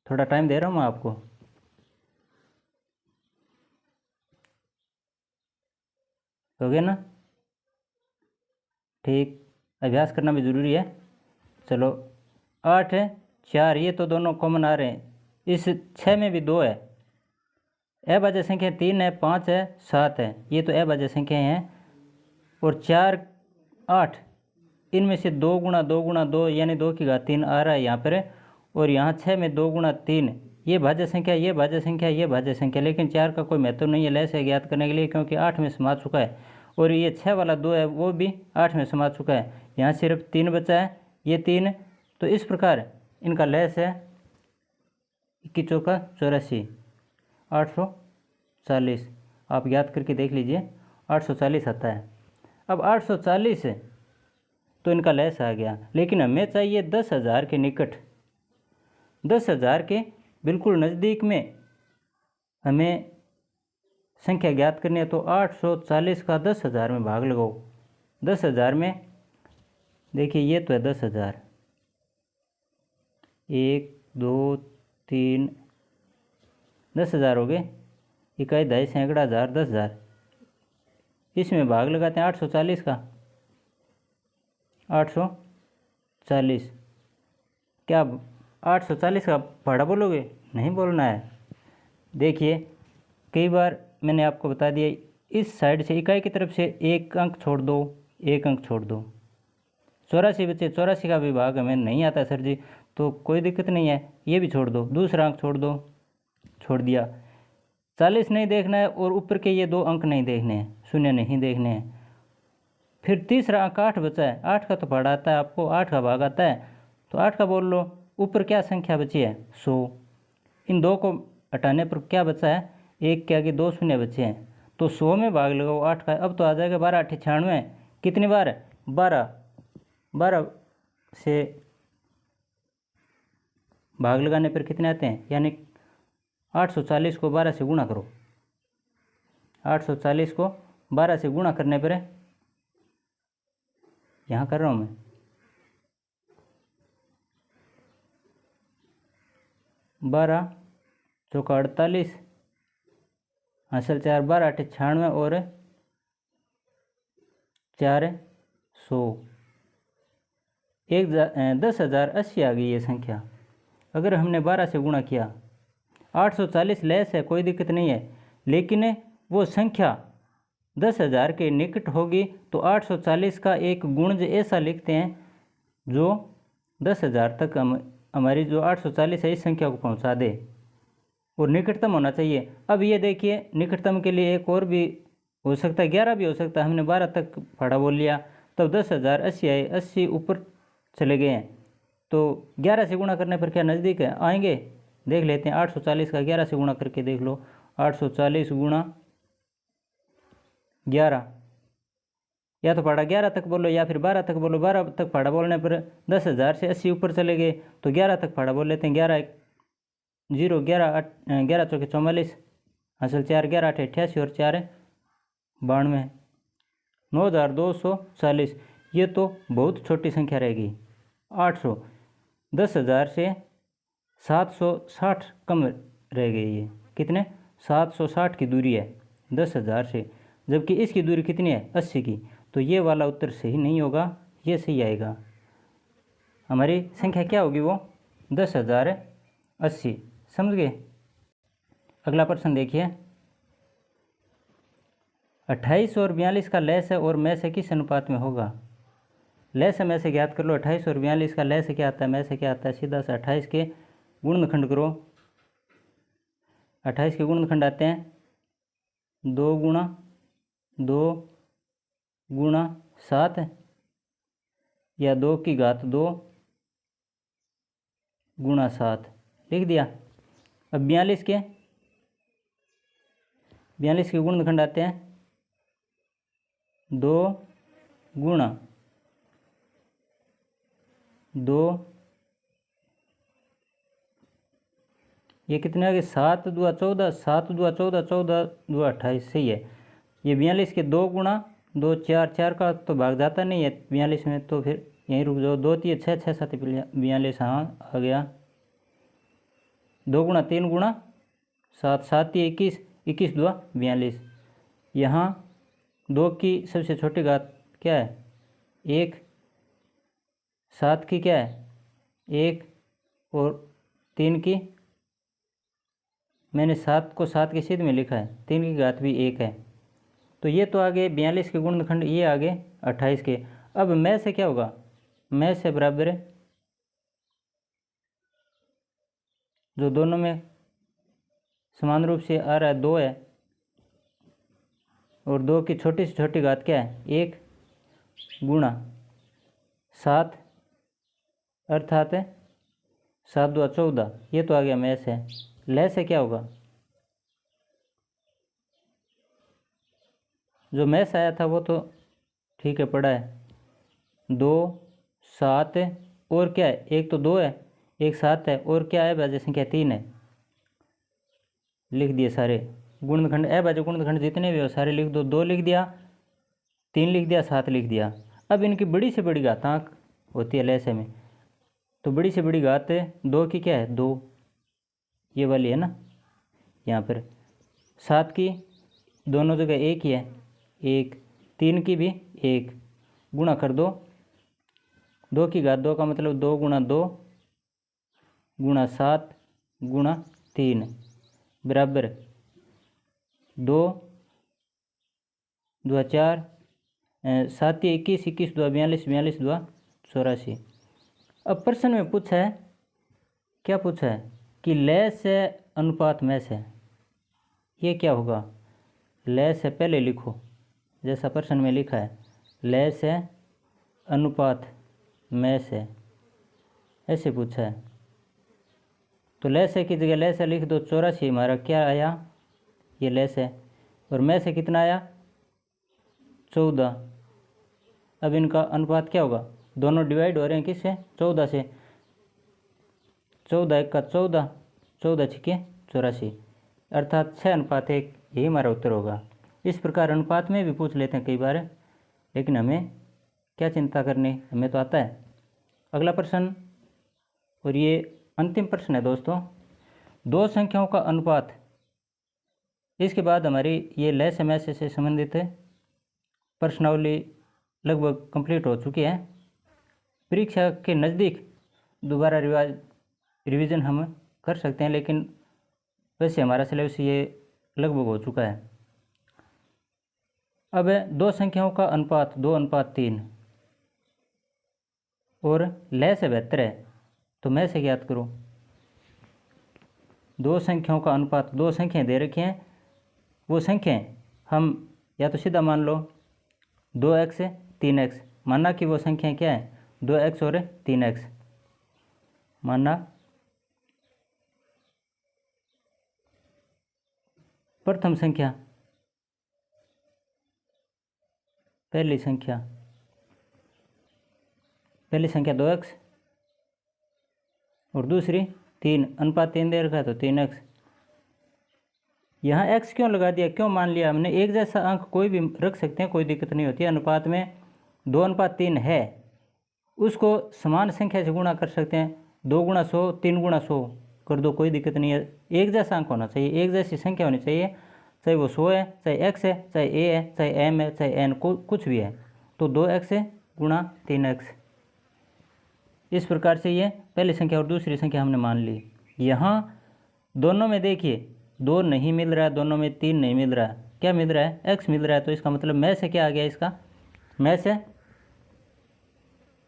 थोड़ा टाइम दे रहा हूँ मैं आपको। हो गया ना? ठीक, अभ्यास करना भी ज़रूरी है। चलो, 8 है 4, ये तो दोनों कॉमन आ रहे हैं, इस 6 में भी 2 है, अभाज्य संख्या 3 है 5 है 7 है, ये तो अभाज्य संख्याएँ हैं, और 4 8, इनमें से 2 गुणा 2 गुणा 2 यानी 2 की घात 3 आ रहा है यहाँ पर, और यहाँ 6 में 2 गुणा 3, ये भाज्य संख्या, ये भाज्य संख्या, ये भाज्य संख्या, लेकिन 4 का कोई महत्व नहीं है लेस है ज्ञात करने के लिए, क्योंकि 8 में समा चुका है, और ये 6 वाला 2 है वो भी 8 में समा चुका है, यहाँ सिर्फ 3 बचा है, ये 3, तो इस प्रकार इनका लेस है 21 चौका 84, 840। आप याद करके देख लीजिए, 840 आता है। अब 840 है तो इनका लेस आ गया, लेकिन हमें चाहिए 10,000 के निकट, 10,000 के बिल्कुल नज़दीक में हमें संख्या ज्ञात करनी है, तो 840 का 10,000 में भाग लगाओ। 10,000 में देखिए ये तो है 10,000, 1 2 3, 10,000 हो गए, इकाई दहाई सैकड़ा हज़ार 10,000, इसमें भाग लगाते हैं 840 का, 840, क्या 840 का पहाड़ा बोलोगे? नहीं बोलना है। देखिए कई बार मैंने आपको बता दिया, इस साइड से इकाई की तरफ से एक अंक छोड़ दो, एक अंक छोड़ दो। 84 बचे, 84 का विभाग हमें नहीं आता सर जी, तो कोई दिक्कत नहीं है, ये भी छोड़ दो, दूसरा अंक छोड़ दो, छोड़ दिया। 40 नहीं देखना है और ऊपर के ये 2 अंक नहीं देखने हैं, शून्य नहीं देखने हैं। फिर तीसरा अंक 8 बचा है, 8 का तो पहाड़ा आता है आपको, 8 का भाग आता है, तो 8 का बोल लो। ऊपर क्या संख्या बची है? 100। इन 2 को हटाने पर क्या बचा है? 1 के आगे 2 शून्य बचे हैं, तो 100 में भाग लगाओ 8 का। अब तो आ जाएगा 12 8 96। कितनी बार है? 12। 12 से भाग लगाने पर कितने आते हैं? यानी 840 को 12 से गुणा करो। 840 को 12 से गुणा करने पर यहाँ कर रहा हूँ मैं, 12 चौका 48, हासिल 4, 12 8 96 और 400। 10,080 आ गई ये संख्या। अगर हमने 12 से गुणा किया, 840 लेस है, कोई दिक्कत नहीं है, लेकिन वो संख्या 10,000 के निकट होगी, तो 840 का एक गुणज ऐसा लिखते हैं जो 10,000 तक हमारी जो 840 है इस संख्या को पहुंचा दे, और निकटतम होना चाहिए। अब ये देखिए निकटतम के लिए एक और भी हो सकता है, 11 भी हो सकता है। हमने 12 तक पढ़ा बोल लिया, तब 10,080 आए, 80 ऊपर चले गए हैं, तो 11 से गुणा करने पर क्या नज़दीक है आएंगे? देख लेते हैं। 840 का 11 से गुणा करके देख लो। 840 गुणा 11, या तो पढ़ा 11 तक बोलो या फिर 12 तक बोलो। 12 तक पढ़ा बोलने पर 10,000 से 80 ऊपर चले गए, तो 11 तक पढ़ा बोल लेते हैं। 11 0 11 11 चौके 44, हासिल 4 11 8 88 और 4 92, 9,240। ये तो बहुत छोटी संख्या रहेगी। 800, 10,000 से 760 कम रह गई है। कितने? 760 की दूरी है 10,000 से, जबकि इसकी दूरी कितनी है? 80 की। तो ये वाला उत्तर सही नहीं होगा, ये सही आएगा। हमारी संख्या क्या होगी? वो 10,080। समझ गए? अगला प्रश्न देखिए। 28 और 42 का लय से और में से किस अनुपात में होगा? लय से में से ज्ञात कर लो। 28 और 42 का लय से क्या आता है, में से क्या आता है? सीधा से 28 के गुणनखंड करो। 28 के गुणनखंड आते हैं 2 गुणा 2 गुणा 7, या 2 की घात 2 गुणा 7, लिख दिया। अब 42 के गुणनखंड आते हैं 2 गुणा 2, ये कितने आ गए? 7 दूआ 14, 7 दूआ 14, 14 दूआ 28, सही है। ये 42 के 2 गुणा 2 4, 4 का तो भाग जाता नहीं है 42 में, तो फिर यहीं रुक जाओ। 2 3 6 6 7 42, हाँ आ गया। 2 गुणा 3 गुणा 7, 7 21, 21 दूआ 42। यहाँ 2 की सबसे छोटी घात क्या है? 1, 7 की क्या है? 1, और 3 की, मैंने 7 को 7 के सीध में लिखा है, 3 की घात भी 1 है। तो ये तो आगे 42 के गुणनखंड, ये आगे 28 के। अब में से क्या होगा? में से बराबर है जो दोनों में समान रूप से आ रहा है 2 है, और 2 की छोटी से छोटी घात क्या है? 1 गुणा 7, अर्थात 7 दूआ 14। ये तो आ गया में से। लय से क्या होगा? जो मैथ आया था वो तो ठीक है पढ़ा है। 2 7 और क्या है? एक तो 2 है, एक 7 है, और क्या है? भाज्य संख्या 3 है। लिख दिए सारे गुणनखंड, अभाज्य गुणनखंड जितने भी हो सारे लिख दो। 2 लिख दिया, 3 लिख दिया, 7 लिख दिया। अब इनकी बड़ी से बड़ी घातांक होती है लैसे में, तो बड़ी से बड़ी घात 2 की क्या है? 2, ये वाली है ना। यहाँ पर 7 की दोनों जगह 1 ही है, 1। 3 की भी 1, गुणा कर दो। 2 की घात 2 का मतलब 2 गुणा 2 गुणा 7 गुणा 3 बराबर 2 2 4 7 21 21 2 42 42 2 84। अब प्रश्न में पूछा है, क्या पूछा है कि लय से अनुपात में से, ये क्या होगा? लय से पहले लिखो जैसा प्रश्न में लिखा है, लय से अनुपात में से, ऐसे पूछा है। तो लय से की जगह लय से लिख दो 84, हमारा क्या आया, ये लय से, और में से कितना आया 14। अब इनका अनुपात क्या होगा, दोनों डिवाइड हो रहे हैं किससे, 14 से, 14 1 का 14, 14 6 84, अर्थात 6:1, यही हमारा उत्तर होगा। इस प्रकार अनुपात में भी पूछ लेते हैं कई बार, लेकिन हमें क्या चिंता करनी, हमें तो आता है। अगला प्रश्न, और ये अंतिम प्रश्न है दोस्तों, दो संख्याओं का अनुपात। इसके बाद हमारी ये लय समय से संबंधित है प्रश्नावली लगभग कंप्लीट हो चुकी है। परीक्षा के नज़दीक दोबारा रिवीजन हम कर सकते हैं, लेकिन वैसे हमारा सिलेबस ये लगभग हो चुका है। अब दो संख्याओं का अनुपात 2:3 और लय से बेहतर है, तो मैं से ज्ञात करो। दो संख्याओं का अनुपात, दो संख्याएं दे रखी हैं, वो संख्याएं हम या तो सीधा मान लो 2x 3x, माना कि वो संख्याएं क्या है 2x और 3x, माना प्रथम संख्या, पहली संख्या 2x और दूसरी 3, अनुपात 3 दे रखा है तो 3x। यहाँ x क्यों लगा दिया, क्यों मान लिया हमने, एक जैसा अंक कोई भी रख सकते हैं, कोई दिक्कत नहीं होती है। अनुपात में 2:3 है, उसको समान संख्या से गुणा कर सकते हैं, 2 गुणा 100 3 गुणा 100 कर दो, कोई दिक्कत नहीं है। एक जैसा अंक होना चाहिए, एक जैसी संख्या होनी चाहिए, चाहे वो 100 है, चाहे x है, चाहे a है, चाहे m है, चाहे n, कुछ भी है। तो 2x गुणा 3x, इस प्रकार से ये पहली संख्या और दूसरी संख्या हमने मान ली। यहाँ दोनों में देखिए 2 नहीं मिल रहा है, दोनों में 3 नहीं मिल रहा है, क्या मिल रहा है x मिल रहा है, तो इसका मतलब में से क्या आ गया, इसका में से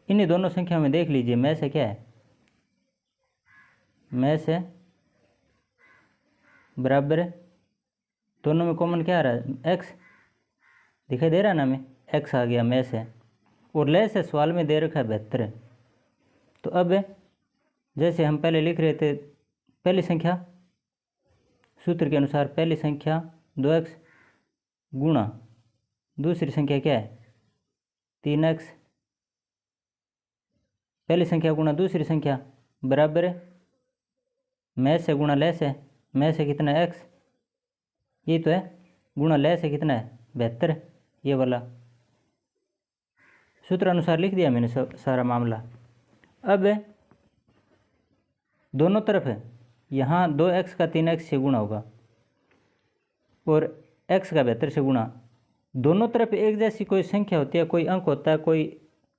इन्हीं दोनों संख्याओं में देख लीजिए में से क्या है, में से बराबर है, दोनों में कॉमन क्या आ रहा है x, दिखाई दे रहा है ना हमें, x आ गया में से, और लय से सवाल में दे रखा है 72। तो अब जैसे हम पहले लिख रहे थे, पहली संख्या सूत्र के अनुसार पहली संख्या 2x गुणा दूसरी संख्या क्या है 3x, पहली संख्या गुणा दूसरी संख्या बराबर है में से गुणा लय से, में से कितना है x, ये तो है, गुणा लय से कितना है 72, ये वाला सूत्र अनुसार लिख दिया मैंने सारा मामला। अब दोनों तरफ है, यहाँ 2x का 3x से गुणा होगा और x का 72 से गुणा, दोनों तरफ एक जैसी कोई संख्या होती है, कोई अंक होता है, कोई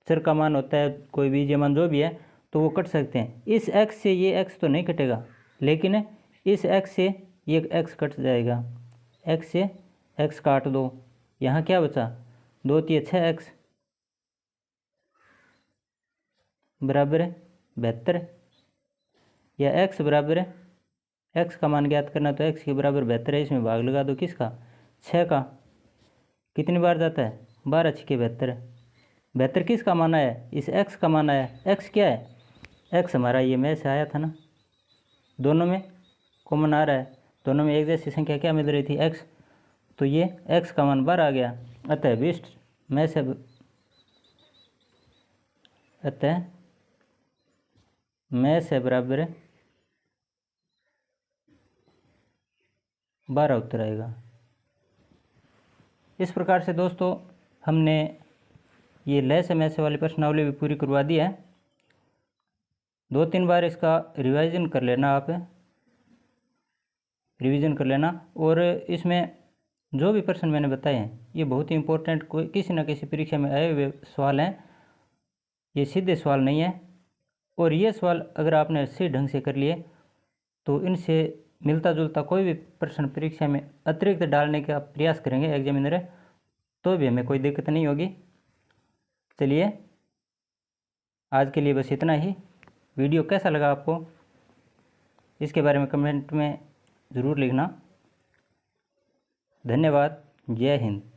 चर का मान होता है, कोई बीजीय मान जो भी है, तो वो कट सकते हैं। इस x से ये x तो नहीं कटेगा, लेकिन इस x से ये x कट जाएगा, x से x काट दो, यहाँ क्या बचा 2 3 6x बराबर है 72, या x बराबर है, x का मान ज्ञात करना तो x के बराबर 72 है, इसमें भाग लगा दो किसका 6 का, कितनी बार जाता है 12 6 72, 72 किसका मान आया, इस x का मान आया, x क्या है, x हमारा ये में से आया था ना, दोनों में कॉमन आ रहा है, दोनों में एक जैसी संख्या क्या मिल रही थी x, तो ये x का मान 12 आ गया, अतः 20 में से, अतः में से बराबर 12 उत्तर आएगा। इस प्रकार से दोस्तों हमने ये लय से में से वाली प्रश्नावली भी पूरी करवा दी है। 2-3 बार इसका रिवाइजन कर लेना, आप रिवीजन कर लेना, और इसमें जो भी प्रश्न मैंने बताए हैं ये बहुत ही इंपॉर्टेंट, कोई किसी न किसी परीक्षा में आए हुए सवाल हैं, ये सीधे सवाल नहीं है। और ये सवाल अगर आपने सही ढंग से कर लिए तो इनसे मिलता जुलता कोई भी प्रश्न परीक्षा में अतिरिक्त डालने का प्रयास करेंगे एग्जामिनर, तो भी हमें कोई दिक्कत नहीं होगी। चलिए आज के लिए बस इतना ही। वीडियो कैसा लगा आपको इसके बारे में कमेंट में ज़रूर लिखना। धन्यवाद। जय हिंद।